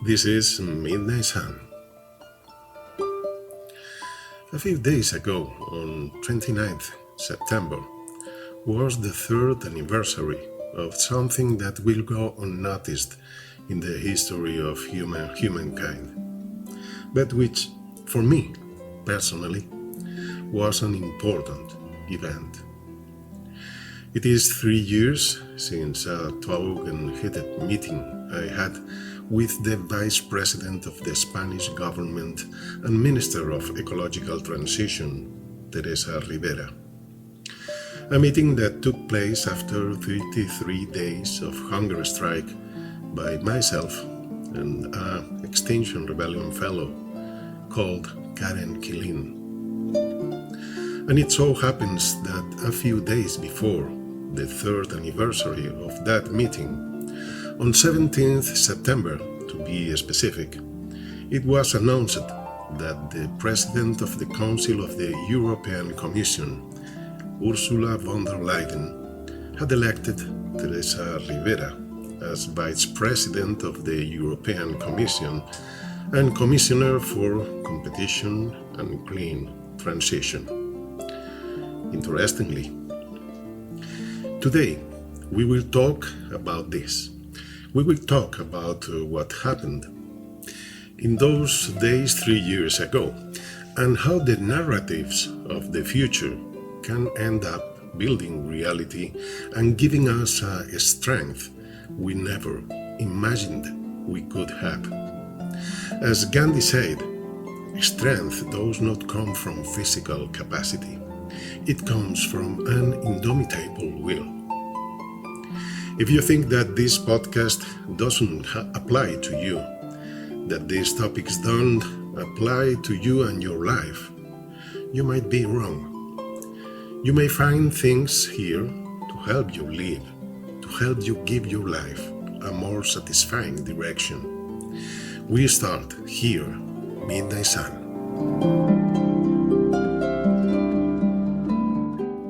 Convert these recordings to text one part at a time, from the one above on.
This is Midnight Sun. A few days ago, on 29th September, was the third anniversary of something that will go unnoticed in the history of humankind, but which, for me, personally, was an important event. It is 3 years since a talk and heated meeting I had with the Vice President of the Spanish government and Minister of Ecological Transition, Teresa Ribera. A meeting that took place after 33 days of hunger strike by myself and an Extinction Rebellion fellow called Karen and Killeen. And it so happens that a few days before the third anniversary of that meeting, on 17th September, to be specific, it was announced that the President of the Council of the European Commission, Ursula von der Leyen, had elected Teresa Ribera as Vice President of the European Commission and Commissioner for Competition and Green Transition. Interestingly, today we will talk about this. We will talk about what happened in those days 3 years ago and how the narratives of the future can end up building reality and giving us a strength we never imagined we could have. As Gandhi said, strength does not come from physical capacity. It comes from an indomitable will. If you think that this podcast doesn't apply to you, that these topics don't apply to you and your life, you might be wrong. You may find things here to help you live, to help you give your life a more satisfying direction. We start here, Midnight Sun.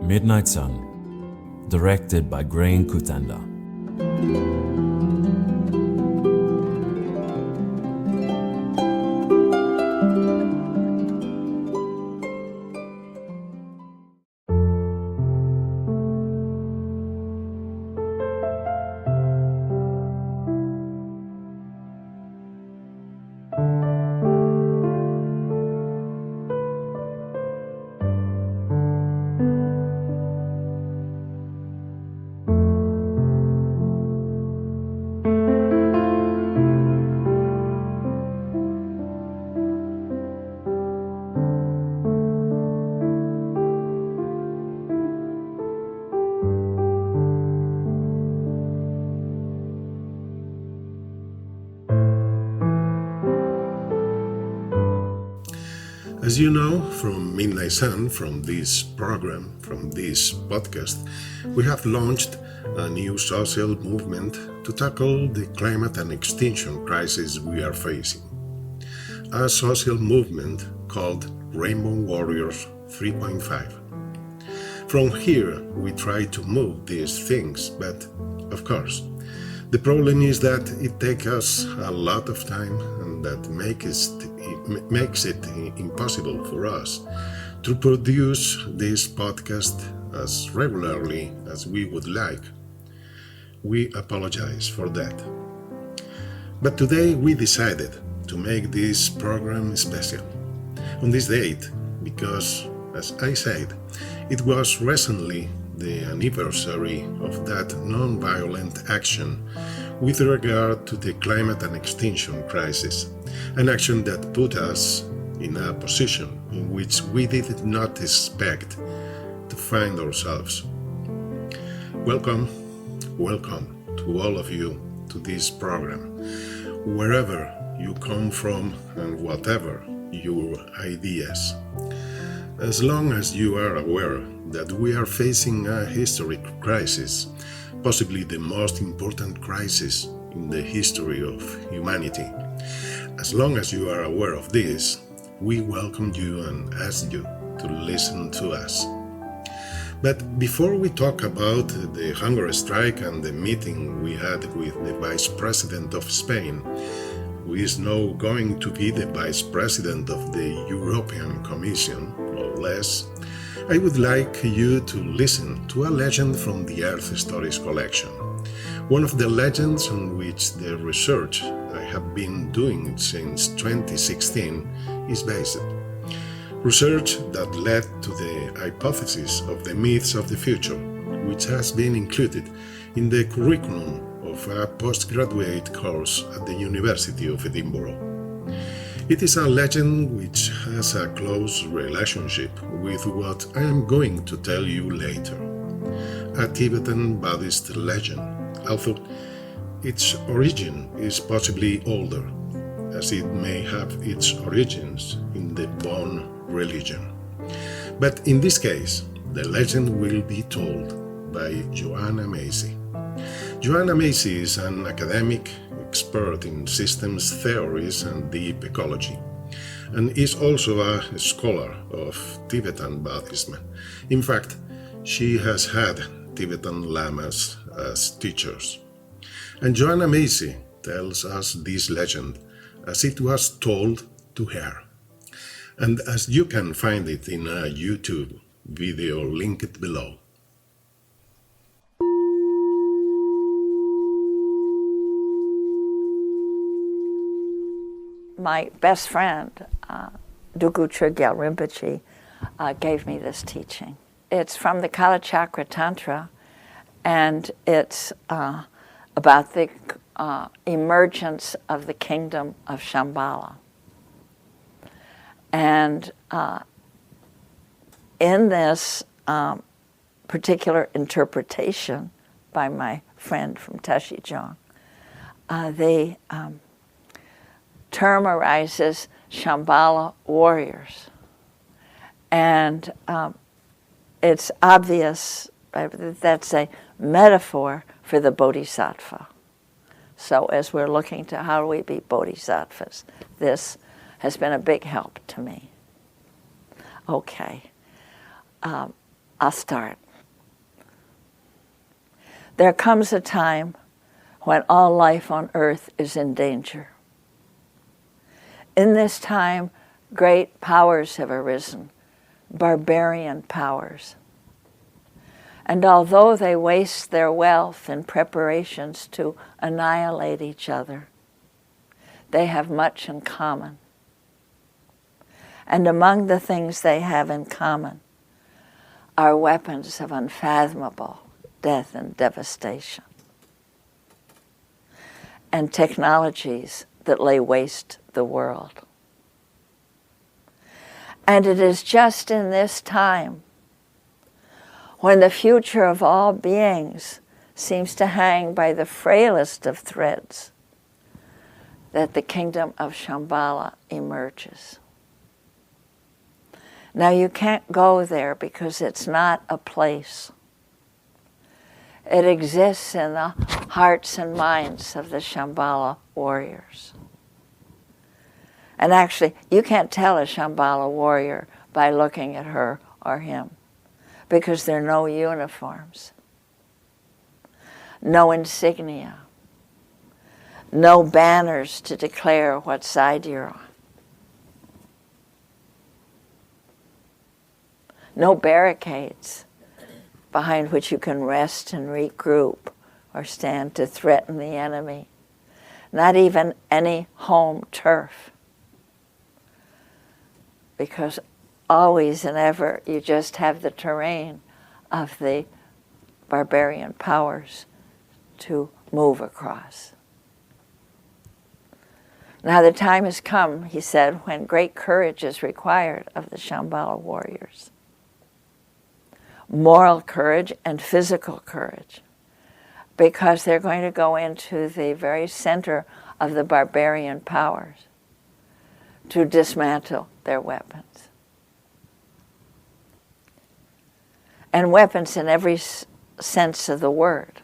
Midnight Sun, directed by Grian Cutanda. As you know from Midnight Sun, from this program, from this podcast, we have launched a new social movement to tackle the climate and extinction crisis we are facing. A social movement called Rainbow Warriors 3.5. From here, we try to move these things, but of course, the problem is that it takes us a lot of time and that makes it impossible for us to produce this podcast as regularly as we would like. We apologize for that. But today we decided to make this program special on this date because, as I said, it was recently the anniversary of that non-violent action with regard to the climate and extinction crisis, an action that put us in a position in which we did not expect to find ourselves. Welcome to all of you to this program, wherever you come from and whatever your ideas. As long as you are aware that we are facing a historic crisis, possibly the most important crisis in the history of humanity, as long as you are aware of this, we welcome you and ask you to listen to us. But before we talk about the hunger strike and the meeting we had with the Vice President of Spain, who is now going to be the Vice President of the European Commission, no less, I would like you to listen to a legend from the Earth Stories collection. One of the legends on which the research I have been doing since 2016 is based. Research that led to the hypothesis of the myths of the future, which has been included in the curriculum of a postgraduate course at the University of Edinburgh. It is a legend which has a close relationship with what I am going to tell you later. A Tibetan Buddhist legend, although its origin is possibly older, as it may have its origins in the Bon religion. But in this case, the legend will be told by Joanna Macy. Joanna Macy is an academic expert in systems theories and deep ecology, and is also a scholar of Tibetan Buddhism. In fact, she has had Tibetan lamas as teachers. And Joanna Macy tells us this legend as it was told to her, and as you can find it in a YouTube video linked below. My best friend, Dugu Chogyal Rinpoche, gave me this teaching. It's from the Kala Chakra Tantra, and it's about the emergence of the kingdom of Shambhala. And in this particular interpretation by my friend from Tashijong, the term arises Shambhala warriors. And it's obvious that that's a metaphor for the bodhisattva. So as we're looking to how do we be bodhisattvas, this has been a big help to me. Okay, I'll start. There comes a time when all life on earth is in danger. In this time, great powers have arisen, barbarian powers. And although they waste their wealth in preparations to annihilate each other, they have much in common. And among the things they have in common are weapons of unfathomable death and devastation, and technologies that lay waste the world. And it is just in this time, when the future of all beings seems to hang by the frailest of threads, that the kingdom of Shambhala emerges. Now you can't go there because it's not a place. It exists in the hearts and minds of the Shambhala warriors. And actually, you can't tell a Shambhala warrior by looking at her or him, because there are no uniforms, no insignia, no banners to declare what side you're on, no barricades behind which you can rest and regroup or stand to threaten the enemy, not even any home turf, because always and ever you just have the terrain of the barbarian powers to move across. Now the time has come, he said, when great courage is required of the Shambhala warriors. Moral courage and physical courage, because they're going to go into the very center of the barbarian powers to dismantle their weapons. And weapons in every sense of the word.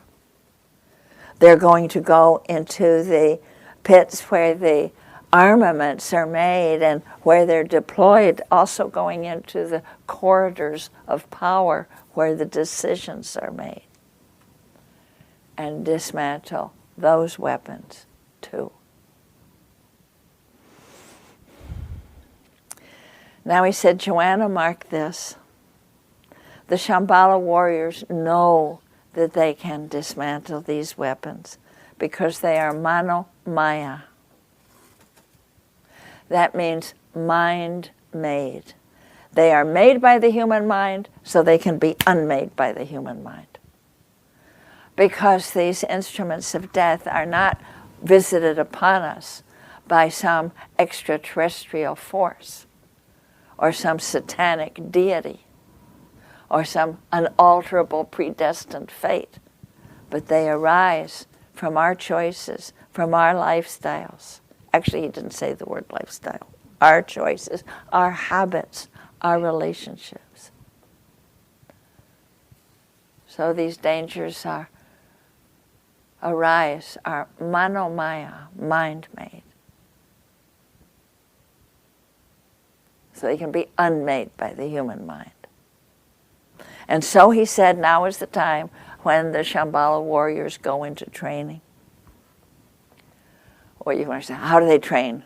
They're going to go into the pits where the armaments are made and where they're deployed, also going into the corridors of power where the decisions are made, and dismantle those weapons too. Now he said, Joanna, mark this. The Shambhala warriors know that they can dismantle these weapons because they are mano maya. That means mind-made. They are made by the human mind, so they can be unmade by the human mind. Because these instruments of death are not visited upon us by some extraterrestrial force or some satanic deity or some unalterable predestined fate, but they arise from our choices, from our lifestyles. Actually, he didn't say the word lifestyle. Our choices, our habits, our relationships. So these dangers arise, are manomaya, mind-made. So they can be unmade by the human mind. And so he said, now is the time when the Shambhala warriors go into training. Or you want to say, how do they train?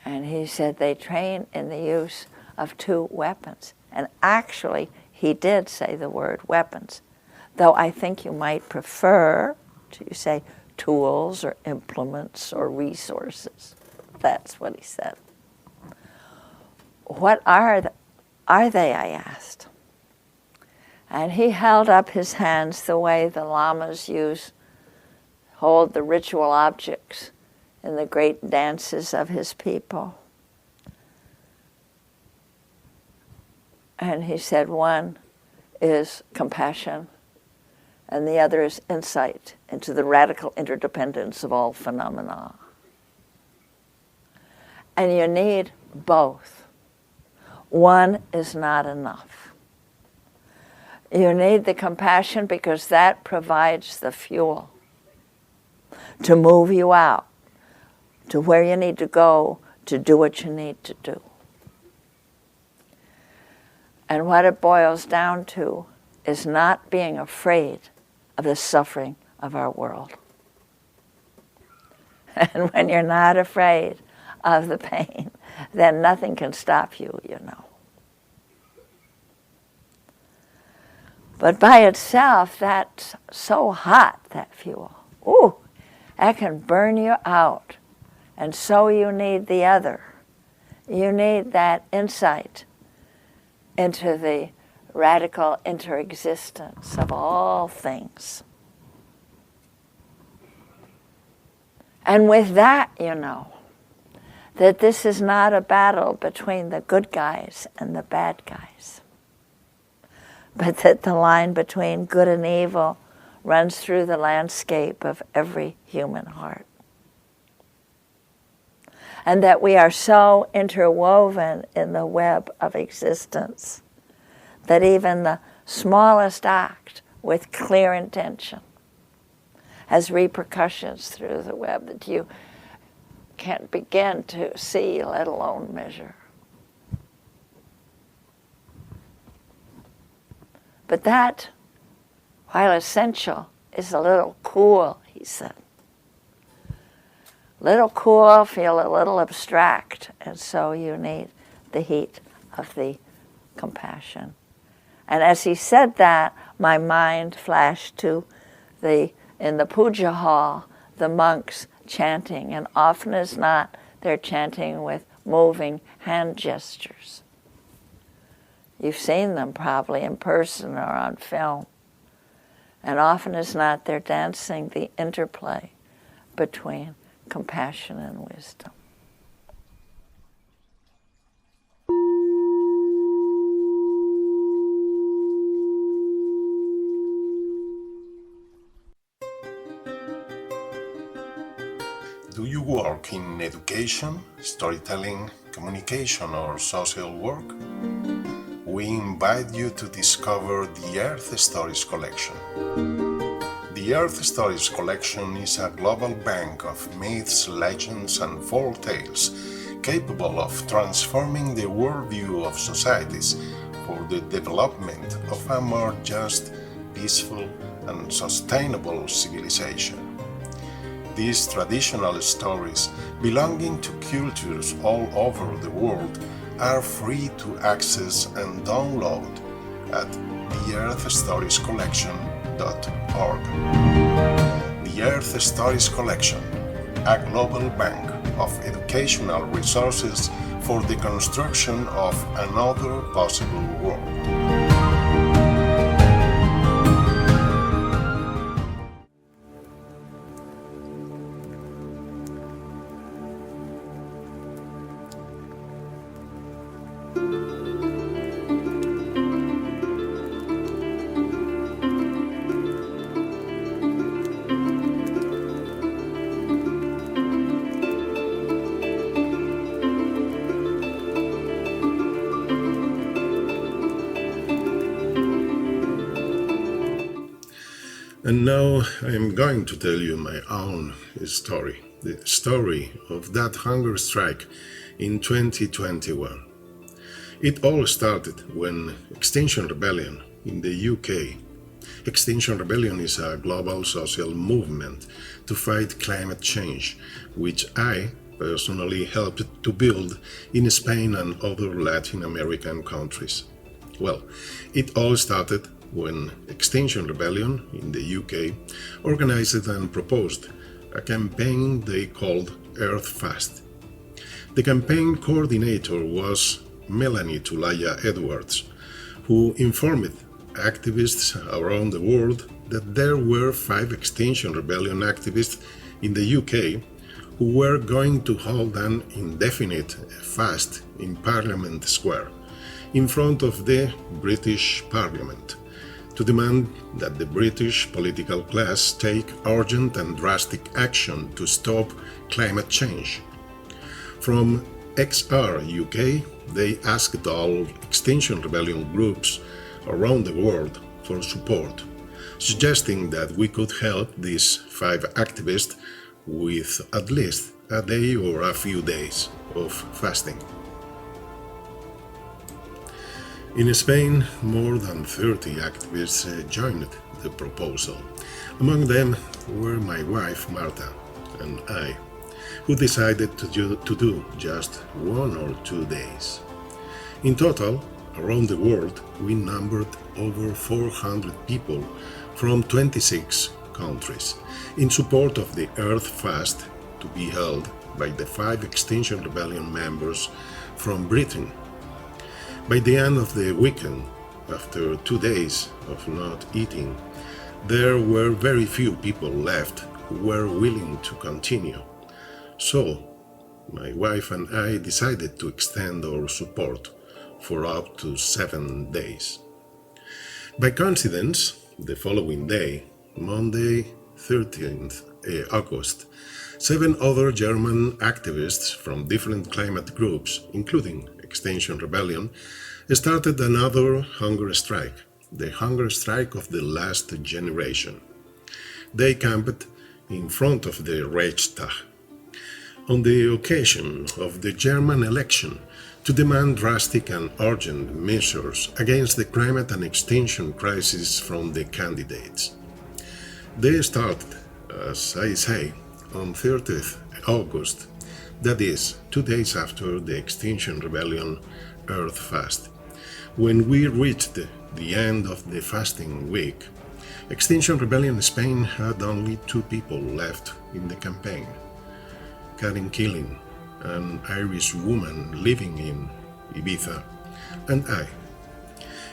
And he said they train in the use of two weapons. And actually, he did say the word weapons. Though I think you might prefer to say tools or implements or resources. That's what he said. What are they, I asked. And he held up his hands the way the lamas hold the ritual objects in the great dances of his people. And he said one is compassion, and the other is insight into the radical interdependence of all phenomena. And you need both. One is not enough. You need the compassion because that provides the fuel to move you out to where you need to go to do what you need to do. And what it boils down to is not being afraid of the suffering of our world. And when you're not afraid of the pain, then nothing can stop you, you know. But by itself, that's so hot, that fuel. Ooh, that can burn you out. And so you need the other. You need that insight into the radical interexistence of all things. And with that, you know, that this is not a battle between the good guys and the bad guys, but that the line between good and evil runs through the landscape of every human heart. And that we are so interwoven in the web of existence that even the smallest act with clear intention has repercussions through the web that you can't begin to see, let alone measure. But that, while essential, is a little cool, he said. Little cool, feel a little abstract, and so you need the heat of the compassion. And as he said that, my mind flashed to in the puja hall, the monks chanting, and often as not, they're chanting with moving hand gestures. You've seen them probably in person or on film. And often as not, they're dancing the interplay between compassion and wisdom. Do you work in education, storytelling, communication, or social work? We invite you to discover the Earth Stories Collection. The Earth Stories Collection is a global bank of myths, legends, and folk tales capable of transforming the worldview of societies for the development of a more just, peaceful, and sustainable civilization. These traditional stories, belonging to cultures all over the world, are free to access and download at theearthstoriescollection.org. The Earth Stories Collection, a global bank of educational resources for the construction of another possible world. And now I am going to tell you my own story, the story of that hunger strike in 2021. It all started when Extinction Rebellion in the UK. Extinction Rebellion is a global social movement to fight climate change, which I personally helped to build in Spain and other Latin American countries. Well, it all started when Extinction Rebellion in the UK organized and proposed a campaign they called Earth Fast. The campaign coordinator was Melanie Tulaya Edwards, who informed activists around the world that there were 5 Extinction Rebellion activists in the UK who were going to hold an indefinite fast in Parliament Square, in front of the British Parliament, to demand that the British political class take urgent and drastic action to stop climate change. From XR UK, they asked all Extinction Rebellion groups around the world for support, suggesting that we could help these 5 activists with at least a day or a few days of fasting. In Spain, more than 30 activists joined the proposal. Among them were my wife Marta and I, who decided to do just 1 or 2 days. In total, around the world, we numbered over 400 people from 26 countries in support of the Earth Fast to be held by the 5 Extinction Rebellion members from Britain. By the end of the weekend, after 2 days of not eating, there were very few people left who were willing to continue. So, my wife and I decided to extend our support for up to 7 days. By coincidence, the following day, Monday, 13th August, 7 other German activists from different climate groups, including Extinction Rebellion, started another hunger strike, the hunger strike of the last generation. They camped in front of the Reichstag on the occasion of the German election to demand drastic and urgent measures against the climate and extinction crisis from the candidates. They started, as I say, on 30th August, that is, 2 days after the Extinction Rebellion Earth Fast. When we reached the end of the fasting week, Extinction Rebellion Spain had only 2 people left in the campaign: Karen Killeen, an Irish woman living in Ibiza, and I.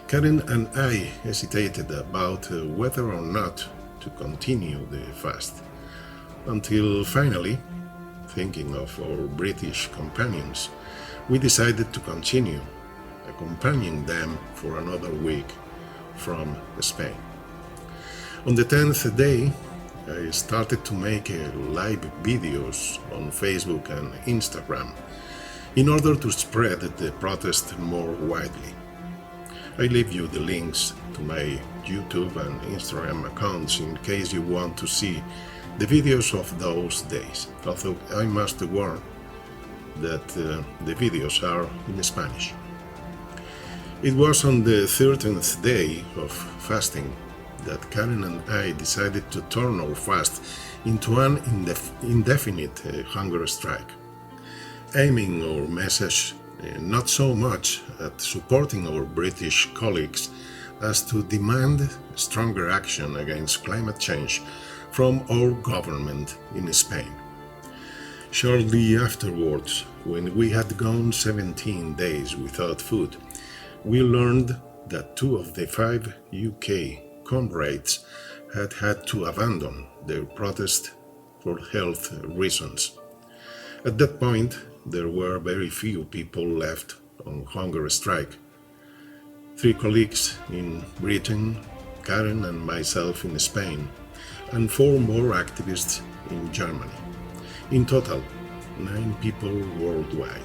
Karen and I hesitated about whether or not to continue the fast, until finally thinking of our British companions, we decided to continue accompanying them for another week from Spain. On the 10th day, I started to make live videos on Facebook and Instagram in order to spread the protest more widely. I leave you the links to my YouTube and Instagram accounts in case you want to see the videos of those days, although I must warn that the videos are in Spanish. It was on the 13th day of fasting that Karen and I decided to turn our fast into an indefinite hunger strike, aiming our message not so much at supporting our British colleagues as to demand stronger action against climate change from our government in Spain. Shortly afterwards, when we had gone 17 days without food, we learned that 2 of the 5 UK comrades had to abandon their protest for health reasons. At that point, there were very few people left on hunger strike. 3 colleagues in Britain, Karen and myself in Spain, and 4 more activists in Germany. In total, 9 people worldwide.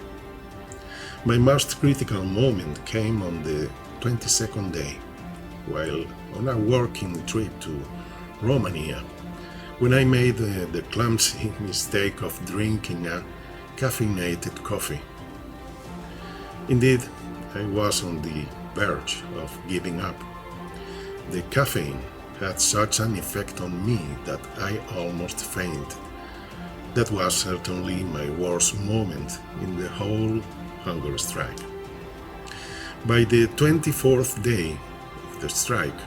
My most critical moment came on the 22nd day, while on a working trip to Romania, when I made the clumsy mistake of drinking a caffeinated coffee. Indeed, I was on the verge of giving up. The caffeine had such an effect on me that I almost fainted. That was certainly my worst moment in the whole hunger strike. By the 24th day of the strike,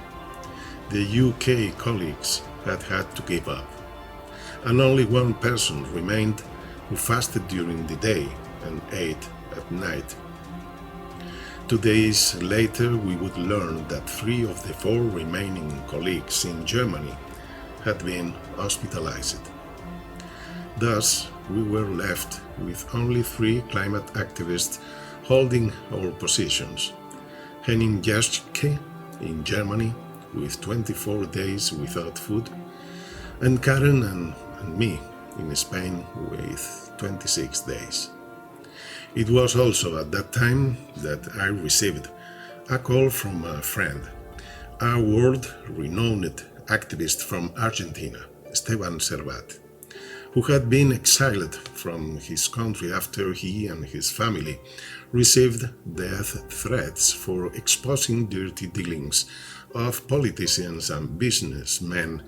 the UK colleagues had to give up, and only 1 person remained who fasted during the day and ate at night. 2 days later, we would learn that 3 of the 4 remaining colleagues in Germany had been hospitalized. Thus, we were left with only 3 climate activists holding our positions: Henning Jaschke in Germany with 24 days without food, and Karen and me in Spain with 26 days. It was also at that time that I received a call from a friend, a world-renowned activist from Argentina, Esteban Servat, who had been exiled from his country after he and his family received death threats for exposing dirty dealings of politicians and businessmen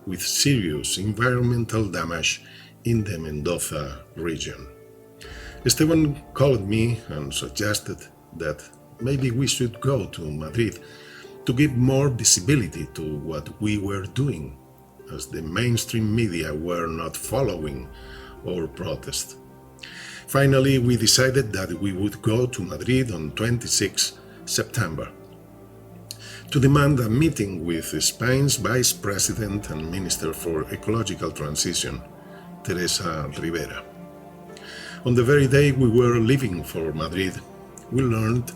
with serious environmental damage in the Mendoza region. Esteban called me and suggested that maybe we should go to Madrid to give more visibility to what we were doing, as the mainstream media were not following our protest. Finally, we decided that we would go to Madrid on 26 September to demand a meeting with Spain's Vice President and Minister for Ecological Transition, Teresa Ribera. On the very day we were leaving for Madrid, we learned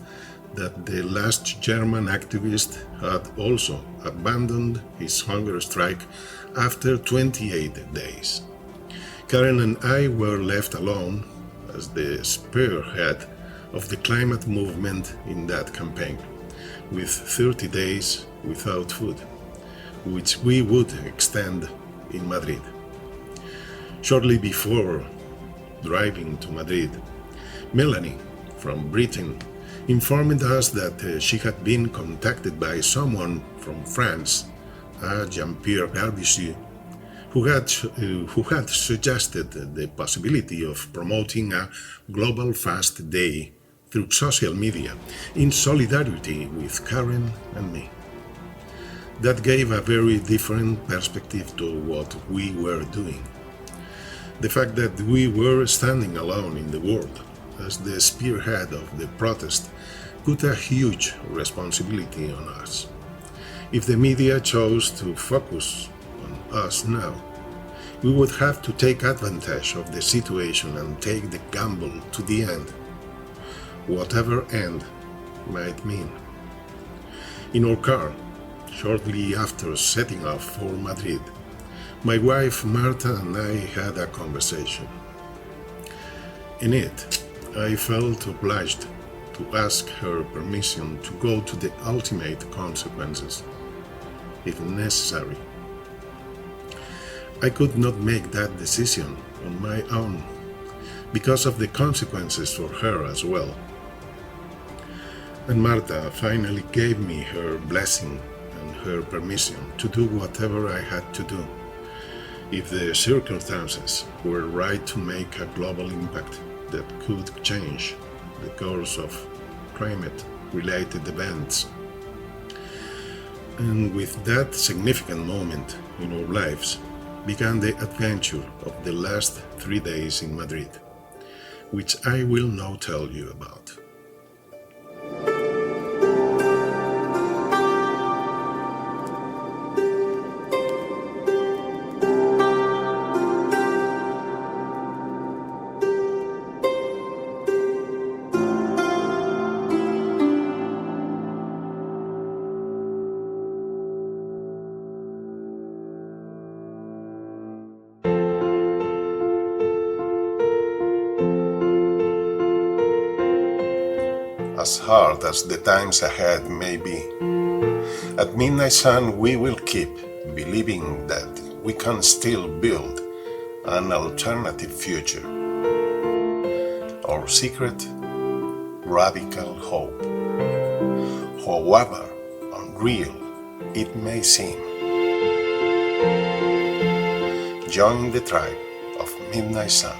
that the last German activist had also abandoned his hunger strike after 28 days. Karen and I were left alone as the spearhead of the climate movement in that campaign, with 30 days without food, which we would extend in Madrid. Shortly before driving to Madrid, Melanie from Britain informed us that she had been contacted by someone from France, Jean-Pierre Garbichu, who had suggested the possibility of promoting a global fast day through social media in solidarity with Karen and me. That gave a very different perspective to what we were doing. The fact that we were standing alone in the world as the spearhead of the protest put a huge responsibility on us. If the media chose to focus on us now, We would have to take advantage of the situation and take the gamble to the end, whatever end might mean. In our car, shortly after setting off for Madrid, my wife Marta and I had a conversation. In it, I felt obliged to ask her permission to go to the ultimate consequences, if necessary. I could not make that decision on my own, because of the consequences for her as well. And Marta finally gave me her blessing and her permission to do whatever I had to do, if the circumstances were right to make a global impact that could change the course of climate-related events. And with that significant moment in our lives began the adventure of the last 3 days in Madrid, which I will now tell you about. As hard as the times ahead may be, at Midnight Sun we will keep believing that we can still build an alternative future. Our secret, radical hope, however unreal it may seem. Join the tribe of Midnight Sun.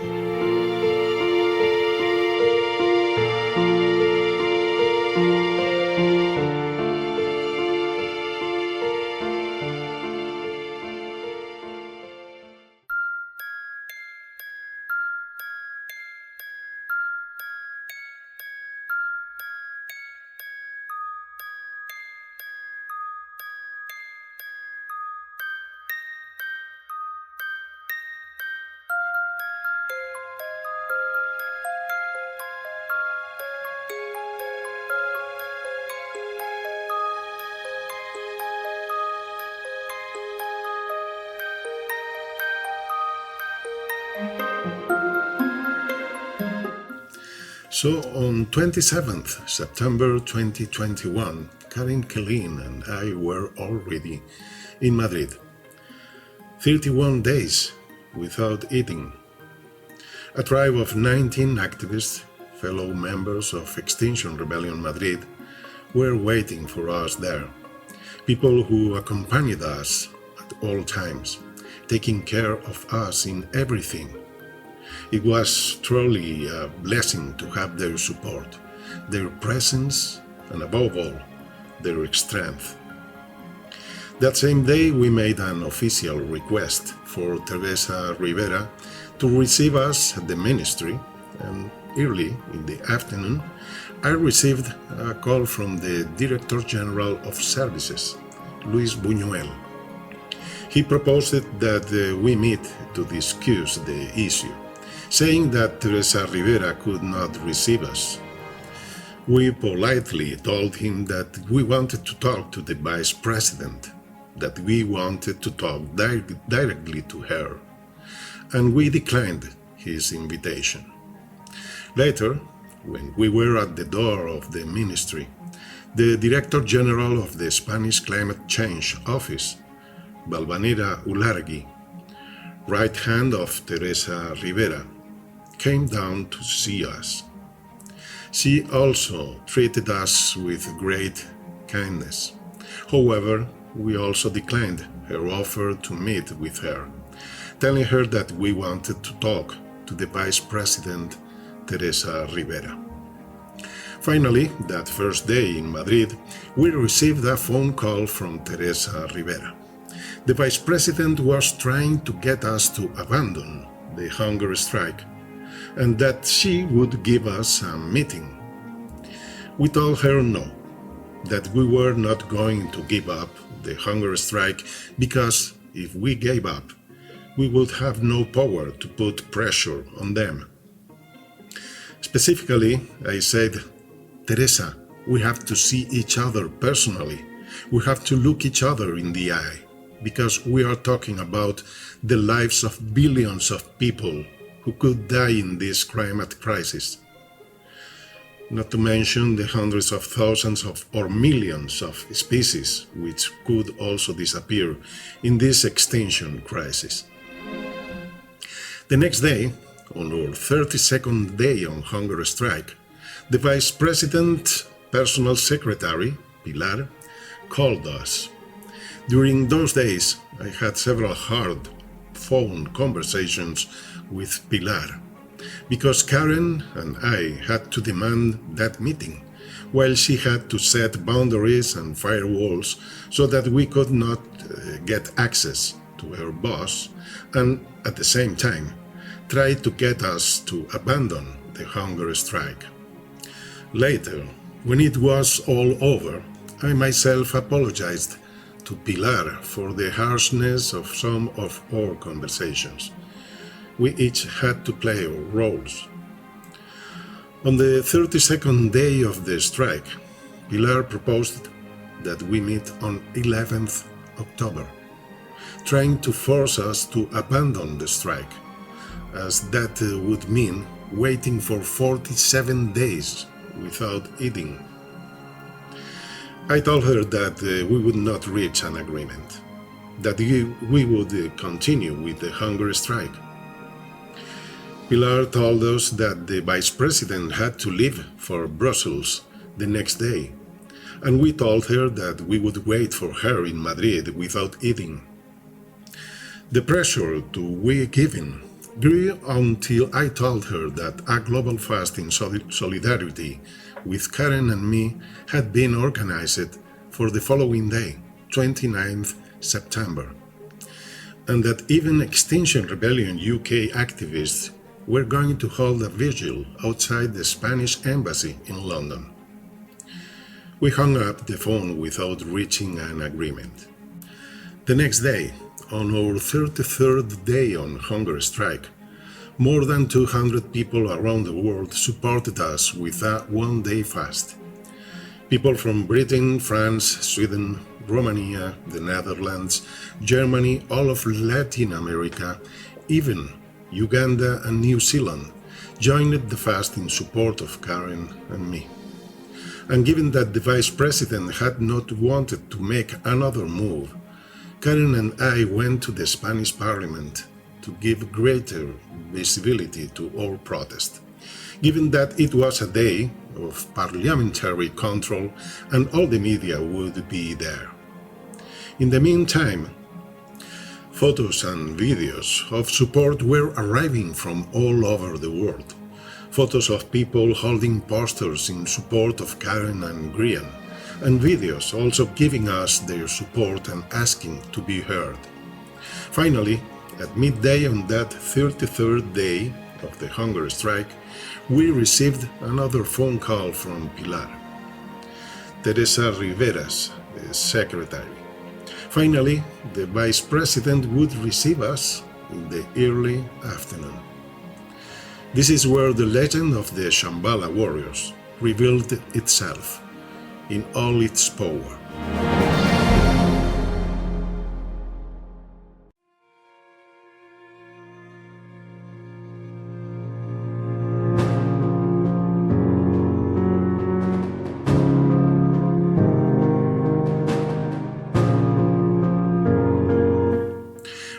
So on 27th September 2021, Karen, Killeen and I were already in Madrid. 31 days without eating. A tribe of 19 activists, fellow members of Extinction Rebellion Madrid, were waiting for us there. People who accompanied us at all times, taking care of us in everything. It was truly a blessing to have their support, their presence, and above all, their strength. That same day we made an official request for Teresa Ribera to receive us at the ministry, and early in the afternoon I received a call from the Director General of Services, Luis Buñuel. He proposed that we meet to discuss the issue, saying that Teresa Ribera could not receive us. We politely told him that we wanted to talk to the Vice President, that we wanted to talk directly to her, and we declined his invitation. Later, when we were at the door of the ministry, the Director General of the Spanish Climate Change Office, Valvanera Ulargui, right hand of Teresa Ribera, came down to see us. She also treated us with great kindness. However, we also declined her offer to meet with her, telling her that we wanted to talk to the Vice President, Teresa Ribera. Finally, that first day in Madrid, we received a phone call from Teresa Ribera. The Vice President was trying to get us to abandon the hunger strike, and that she would give us a meeting. We told her no, that we were not going to give up the hunger strike, because if we gave up, we would have no power to put pressure on them. Specifically, I said, Teresa, we have to see each other personally. We have to look each other in the eye, because we are talking about the lives of billions of people who could die in this climate crisis. Not to mention the hundreds of thousands or millions of species which could also disappear in this extinction crisis. The next day, on our 32nd day on hunger strike, the Vice President, Personal Secretary, Pilar, called us. During those days, I had several hard phone conversations with Pilar, because Karen and I had to demand that meeting, while she had to set boundaries and firewalls so that we could not get access to her boss, and at the same time, try to get us to abandon the hunger strike. Later, when it was all over, I myself apologized to Pilar for the harshness of some of our conversations. We each had to play our roles. On the 32nd day of the strike, Pilar proposed that we meet on 11th October, trying to force us to abandon the strike, as that would mean waiting for 47 days without eating. I told her that we would not reach an agreement, that we would continue with the hunger strike. Pilar told us that the Vice President had to leave for Brussels the next day, and we told her that we would wait for her in Madrid without eating. The pressure to we giving grew until I told her that a global fast in solidarity with Karen and me had been organized for the following day, 29th September, and that even Extinction Rebellion UK activists were going to hold a vigil outside the Spanish embassy in London. We hung up the phone without reaching an agreement. The next day, on our 33rd day on hunger strike, more than 200 people around the world supported us with a one-day fast. People from Britain, France, Sweden, Romania, the Netherlands, Germany, all of Latin America, even Uganda and New Zealand joined the fast in support of Karen and me. And given that the Vice President had not wanted to make another move, Karen and I went to the Spanish Parliament to give greater visibility to our protest, given that it was a day of parliamentary control and all the media would be there. In the meantime, photos and videos of support were arriving from all over the world. Photos of people holding posters in support of Karen and Grian, and videos also giving us their support and asking to be heard. Finally, at midday on that 33rd day of the hunger strike, we received another phone call from Pilar, Teresa Ribera's secretary. Finally, the Vice President would receive us in the early afternoon. This is where the legend of the Shambhala warriors revealed itself in all its power.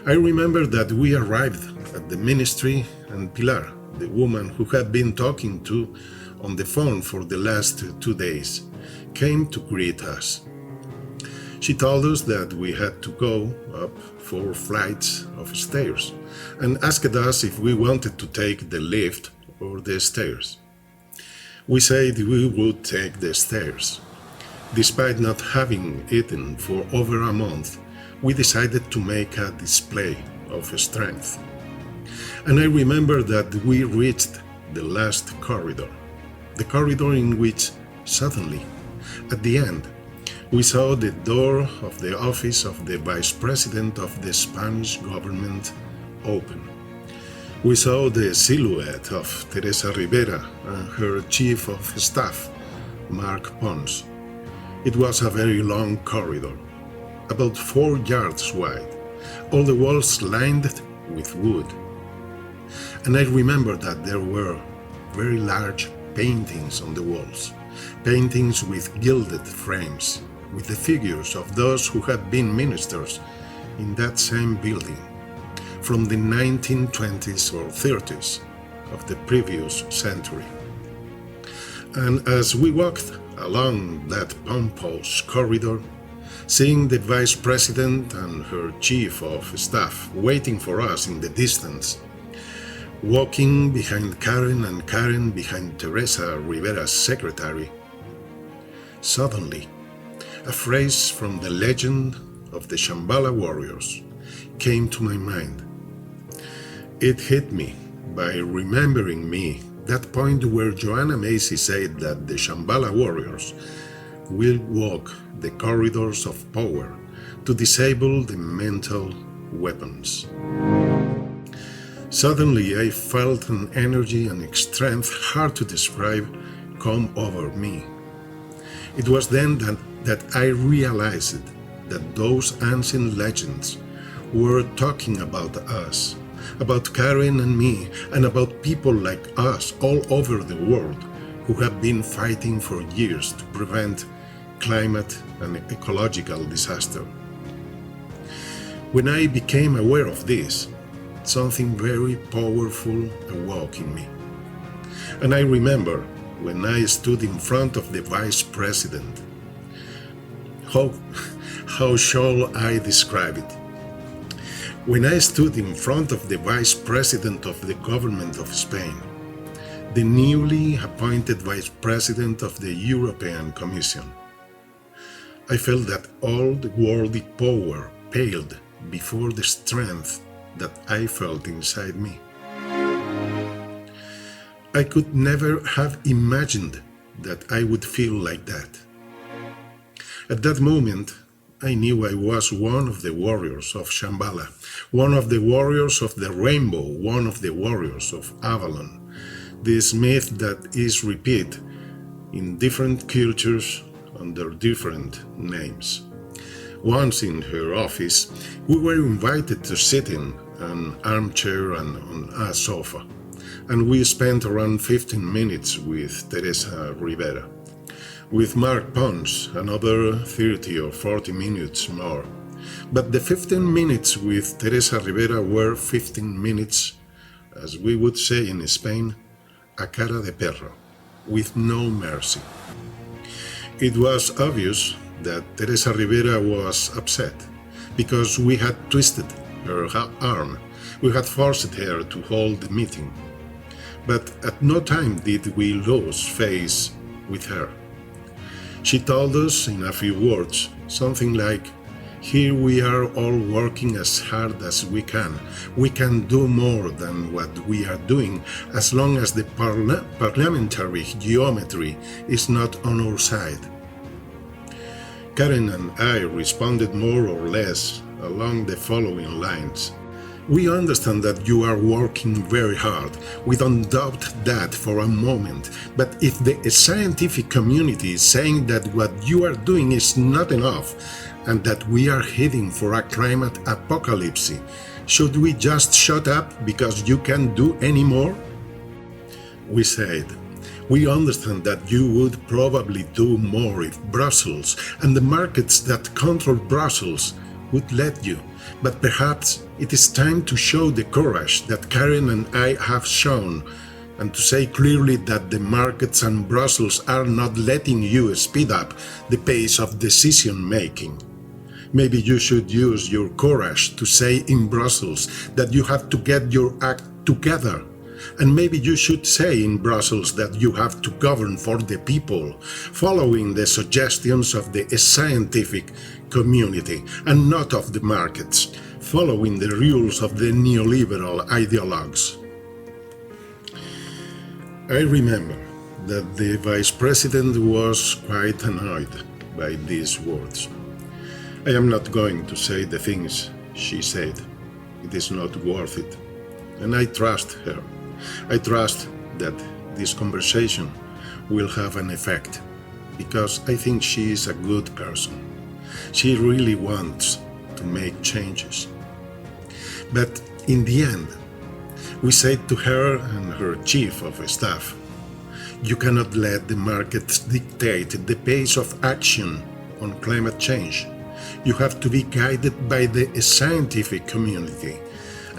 I remember that we arrived at the ministry and Pilar, the woman who had been talking to on the phone for the last 2 days, came to greet us. She told us that we had to go up 4 flights of stairs and asked us if we wanted to take the lift or the stairs. We said we would take the stairs. Despite not having eaten for over a month, we decided to make a display of strength. And I remember that we reached the last corridor, the corridor in which, suddenly, at the end, we saw the door of the office of the Vice President of the Spanish government open. We saw the silhouette of Teresa Ribera and her chief of staff, Mark Pons. It was a very long corridor, about 4 yards wide, all the walls lined with wood. And I remember that there were very large paintings on the walls, paintings with gilded frames, with the figures of those who had been ministers in that same building from the 1920s or 30s of the previous century. And as we walked along that pompous corridor, seeing the vice president and her chief of staff waiting for us in the distance, walking behind Karen and Karen behind Teresa Ribera's secretary, suddenly a phrase from the legend of the Shambhala warriors came to my mind. It hit me by remembering me that point where Joanna Macy said that the Shambhala warriors will walk the corridors of power to disable the mental weapons. Suddenly I felt an energy and strength hard to describe come over me. It was then that I realized that those ancient legends were talking about us, about Karen and me, and about people like us all over the world who have been fighting for years to prevent climate and ecological disaster. When I became aware of this, something very powerful awoke in me. And I remember when I stood in front of the vice president. How shall I describe it? When I stood in front of the vice president of the government of Spain, the newly appointed vice president of the European Commission, I felt that all the worldly power paled before the strength that I felt inside me. I could never have imagined that I would feel like that. At that moment, I knew I was one of the warriors of Shambhala, one of the warriors of the rainbow, one of the warriors of Avalon, this myth that is repeated in different cultures under different names. Once in her office, we were invited to sit in an armchair and on a sofa, and we spent around 15 minutes with Teresa Ribera. With Mark Pons, another 30 or 40 minutes more. But the 15 minutes with Teresa Ribera were 15 minutes, as we would say in Spain, a cara de perro, with no mercy. It was obvious that Teresa Ribera was upset, because we had twisted her arm, we had forced her to hold the meeting. But at no time did we lose face with her. She told us in a few words something like, "Here we are all working as hard as we can. We can do more than what we are doing as long as the parliamentary geometry is not on our side." Karen and I responded more or less along the following lines. "We understand that you are working very hard. We don't doubt that for a moment. But if the scientific community is saying that what you are doing is not enough and that we are heading for a climate apocalypse, should we just shut up because you can't do any more?" We said, "We understand that you would probably do more if Brussels and the markets that control Brussels would let you. But perhaps it is time to show the courage that Karen and I have shown and to say clearly that the markets and Brussels are not letting you speed up the pace of decision-making. Maybe you should use your courage to say in Brussels that you have to get your act together. And maybe you should say in Brussels that you have to govern for the people, following the suggestions of the scientific community and not of the markets, following the rules of the neoliberal ideologues." I remember that the vice president was quite annoyed by these words. I am not going to say the things she said. it is not worth it. And I trust her. I trust that this conversation will have an effect, because I think she is a good person. She really wants to make changes. But in the end, we said to her and her chief of staff, you cannot let the markets dictate the pace of action on climate change. You have to be guided by the scientific community,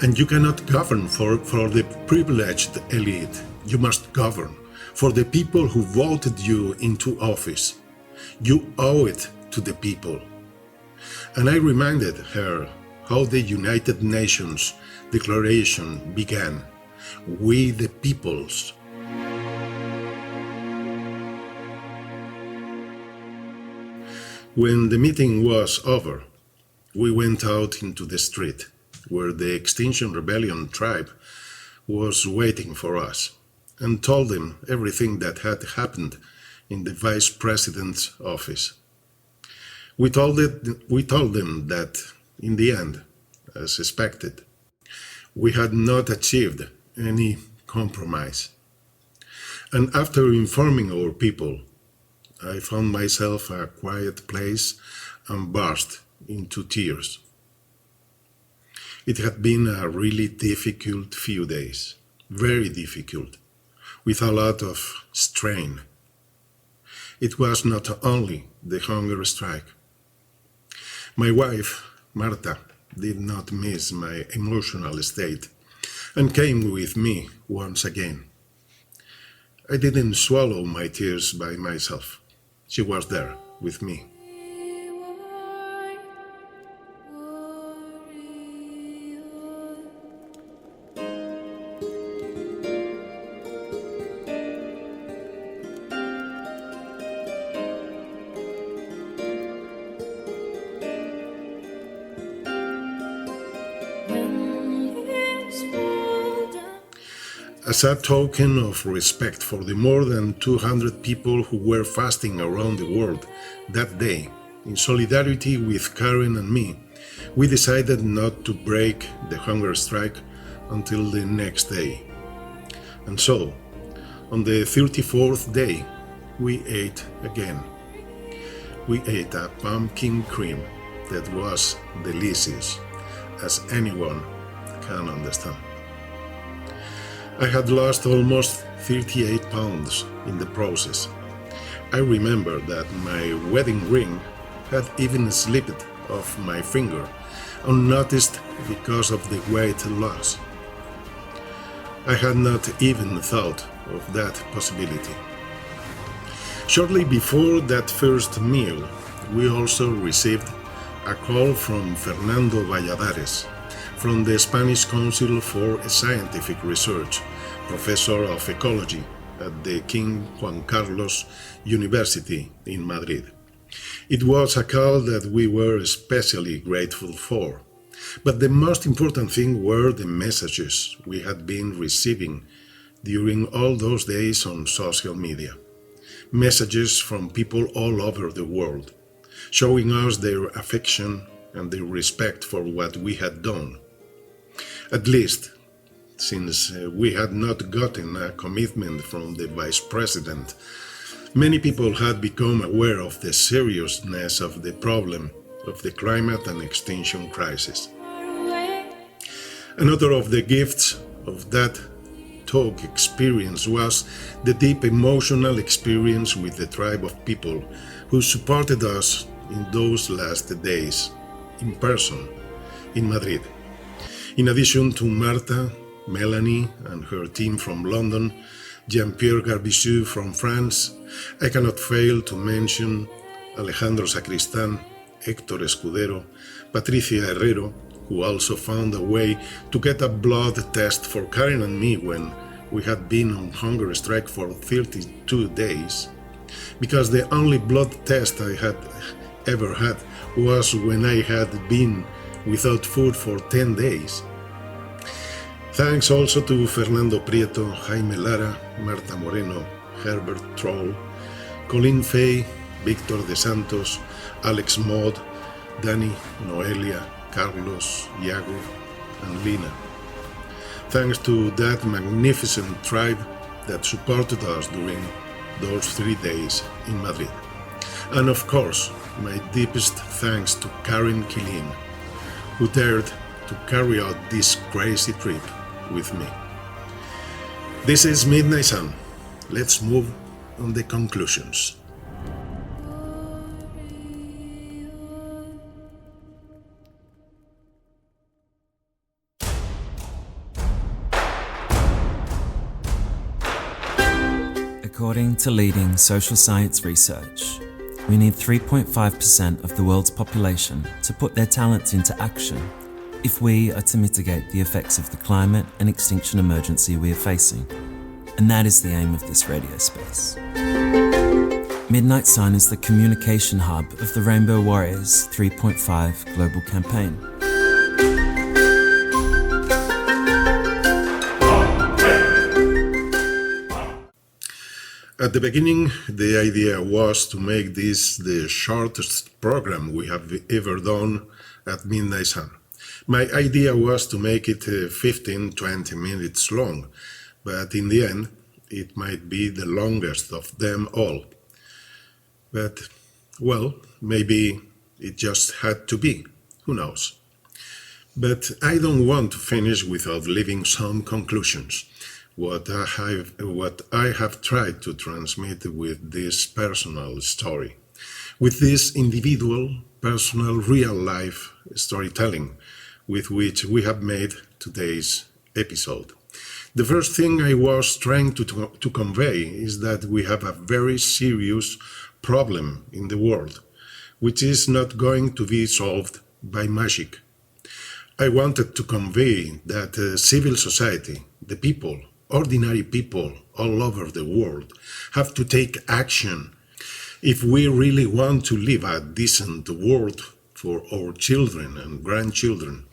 and you cannot govern for the privileged elite. You must govern for the people who voted you into office. You owe it to the people. And I reminded her how the United Nations Declaration began, we the peoples. When the meeting was over, we went out into the street, where the Extinction Rebellion tribe was waiting for us, and told them everything that had happened in the Vice President's office. We told them that, in the end, as expected, we had not achieved any compromise. And after informing our people, I found myself a quiet place and burst into tears. It had been a really difficult few days, very difficult, with a lot of strain. It was not only the hunger strike. My wife, Marta, did not miss my emotional state and came with me once again. I didn't swallow my tears by myself. She was there with me. As a token of respect for the more than 200 people who were fasting around the world that day, in solidarity with Karen and me, we decided not to break the hunger strike until the next day. And so, on the 34th day, we ate again. We ate a pumpkin cream that was delicious, as anyone can understand. I had lost almost 38 pounds in the process. I remember that my wedding ring had even slipped off my finger, unnoticed because of the weight loss. I had not even thought of that possibility. Shortly before that first meal, we also received a call from Fernando Valladares, from the Spanish Council for Scientific Research, professor of ecology at the King Juan Carlos University in Madrid. It was a call that we were especially grateful for. But the most important thing were the messages we had been receiving during all those days on social media. Messages from people all over the world, showing us their affection and their respect for what we had done. At least, since we had not gotten a commitment from the Vice President, many people had become aware of the seriousness of the problem of the climate and extinction crisis. Another of the gifts of that talk experience was the deep emotional experience with the tribe of people who supported us in those last days, in person, in Madrid. In addition to Marta, Melanie and her team from London, Jean-Pierre Garbichou from France, I cannot fail to mention Alejandro Sacristan, Héctor Escudero, Patricia Herrero, who also found a way to get a blood test for Karen and me when we had been on hunger strike for 32 days, because the only blood test I had ever had was when I had been without food for 10 days. Thanks also to Fernando Prieto, Jaime Lara, Marta Moreno, Herbert Troll, Colin Fay, Victor de Santos, Alex Maud, Dani, Noelia, Carlos, Iago, and Lina. Thanks to that magnificent tribe that supported us during those 3 days in Madrid. And of course, my deepest thanks to Karen and Killeen, who dared to carry out this crazy trip with me. This is Midnight Sun. Let's move on the conclusions. According to leading social science research, we need 3.5% of the world's population to put their talents into action if we are to mitigate the effects of the climate and extinction emergency we are facing. And that is the aim of this radio space. Midnight Sun is the communication hub of the Rainbow Warriors 3.5 global campaign. At the beginning, the idea was to make this the shortest program we have ever done at Midnight Sun. My idea was to make it 15-20 minutes long, but in the end, it might be the longest of them all. But, well, maybe it just had to be, who knows. But I don't want to finish without leaving some conclusions. What I have tried to transmit with this personal story, with this individual, personal, real-life storytelling with which we have made today's episode. The first thing I was trying to convey is that we have a very serious problem in the world, which is not going to be solved by magic. I wanted to convey that civil society, the people, ordinary people all over the world, have to take action if we really want to live a decent world for our children and grandchildren.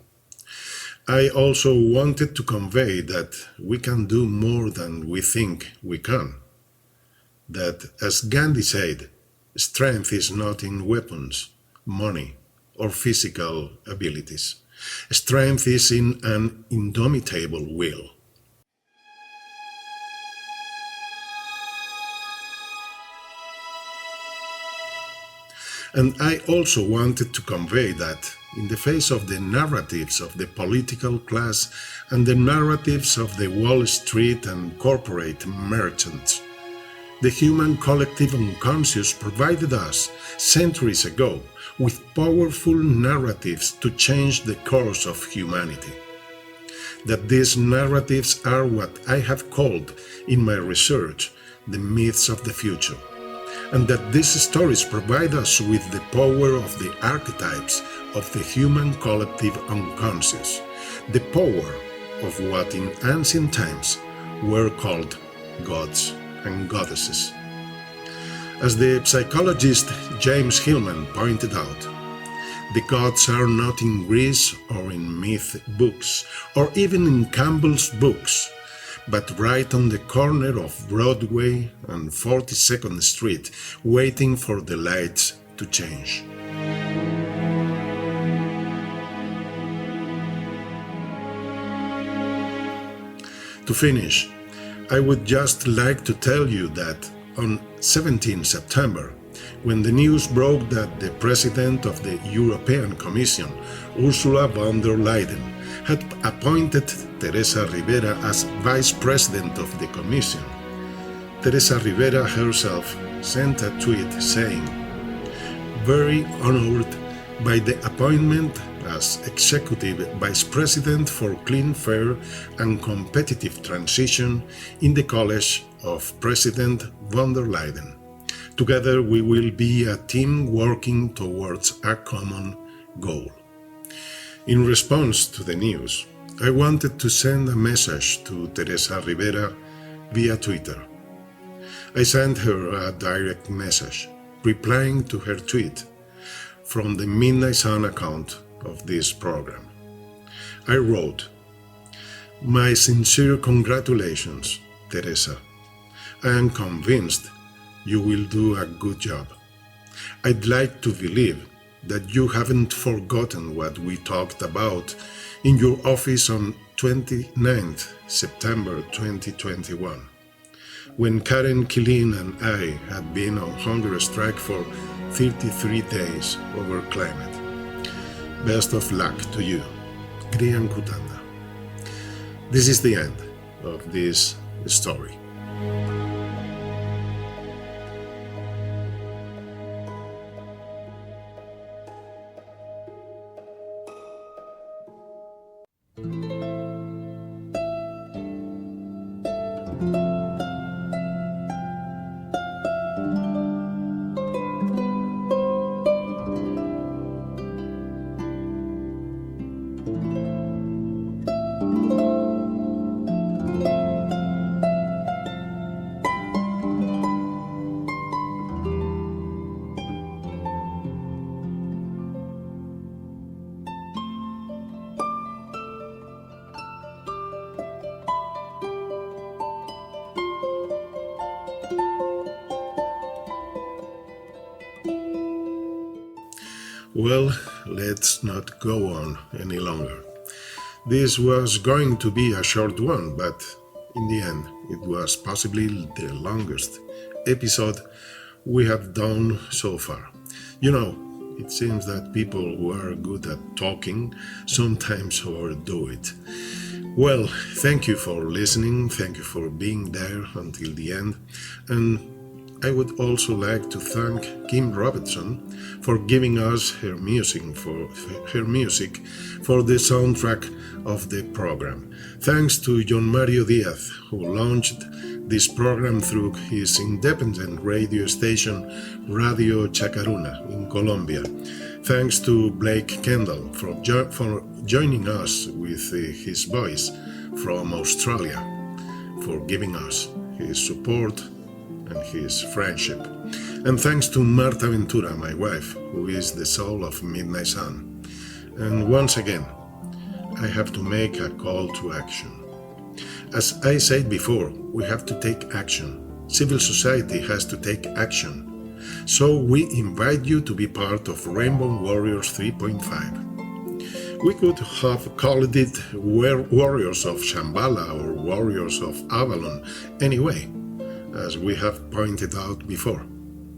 I also wanted to convey that we can do more than we think we can. That, as Gandhi said, strength is not in weapons, money, or physical abilities. Strength is in an indomitable will. And I also wanted to convey that, in the face of the narratives of the political class and the narratives of the Wall Street and corporate merchants, the human collective unconscious provided us, centuries ago, with powerful narratives to change the course of humanity. That these narratives are what I have called, in my research, the myths of the future. And that these stories provide us with the power of the archetypes of the human collective unconscious, the power of what in ancient times were called gods and goddesses. As the psychologist James Hillman pointed out, the gods are not in Greece or in myth books, or even in Campbell's books, but right on the corner of Broadway and 42nd Street, waiting for the lights to change. To finish, I would just like to tell you that on 17 September, when the news broke that the President of the European Commission, Ursula von der Leyen, had appointed Teresa Ribera as Vice President of the Commission, Teresa Ribera herself sent a tweet saying, "Very honored by the appointment as Executive Vice President for Clean, Fair and Competitive Transition in the College of President von der Leyen. Together we will be a team working towards a common goal." In response to the news, I wanted to send a message to Teresa Ribera via Twitter. I sent her a direct message, replying to her tweet from the Midnight Sun account of this program. I wrote, "My sincere congratulations, Teresa. I am convinced you will do a good job. I'd like to believe that you haven't forgotten what we talked about in your office on 29th September 2021, when Karen, Killeen and I had been on hunger strike for 33 days over climate. Best of luck to you, Grian Cutanda. This is the end of this story. Well, let's not go on any longer. This was going to be a short one, but in the end, it was possibly the longest episode we have done so far. You know, it seems that people who are good at talking sometimes overdo it. Well, thank you for listening, thank you for being there until the end, and I would also like to thank Kim Robertson for giving us her music for the soundtrack of the program. Thanks to John Mario Diaz, who launched this program through his independent radio station Radio Chacaruna in Colombia. Thanks to Blake Kendall for joining us with his voice from Australia, for giving us his support and his friendship. And thanks to Marta Ventura, my wife, who is the soul of Midnight Sun. And once again, I have to make a call to action. As I said before, we have to take action. Civil society has to take action. So we invite you to be part of Rainbow Warriors 3.5. We could have called it Warriors of Shambhala or Warriors of Avalon anyway, as we have pointed out before,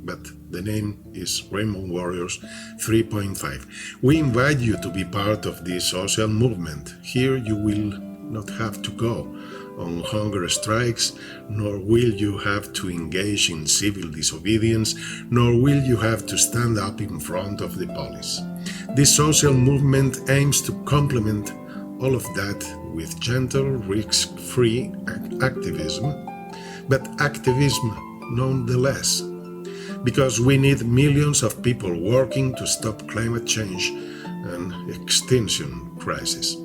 but the name is Rainbow Warriors 3.5. We invite you to be part of this social movement. Here you will not have to go on hunger strikes, nor will you have to engage in civil disobedience, nor will you have to stand up in front of the police. This social movement aims to complement all of that with gentle, risk-free activism, but activism nonetheless, because we need millions of people working to stop climate change and extinction crisis.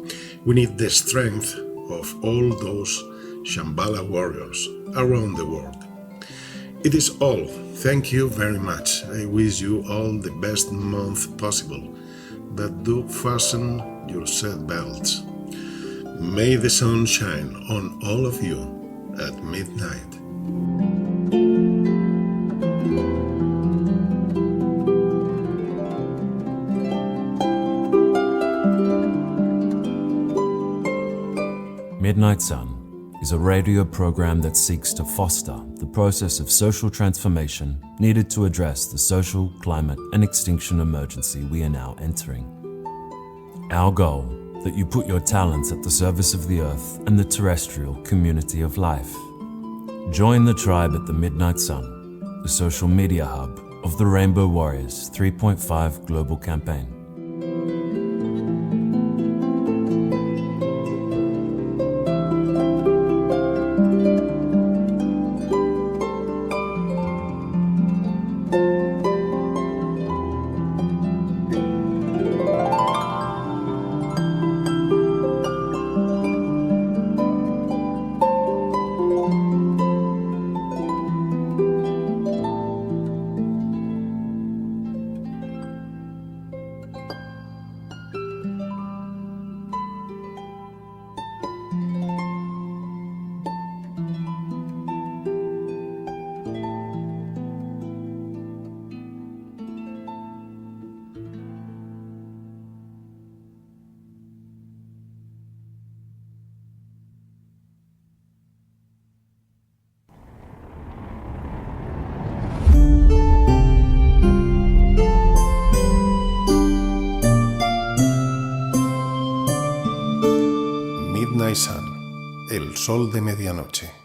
We need the strength of all those Shambhala warriors around the world. It is all. Thank you very much. I wish you all the best month possible, but do fasten your seat belts. May the sun shine on all of you at midnight. Midnight Sun is a radio program that seeks to foster the process of social transformation needed to address the social, climate, and extinction emergency we are now entering. Our goal, that you put your talents at the service of the Earth and the terrestrial community of life. Join the tribe at the Midnight Sun, the social media hub of the Rainbow Warriors 3.5 global campaign. Midnight Sun, el sol de medianoche.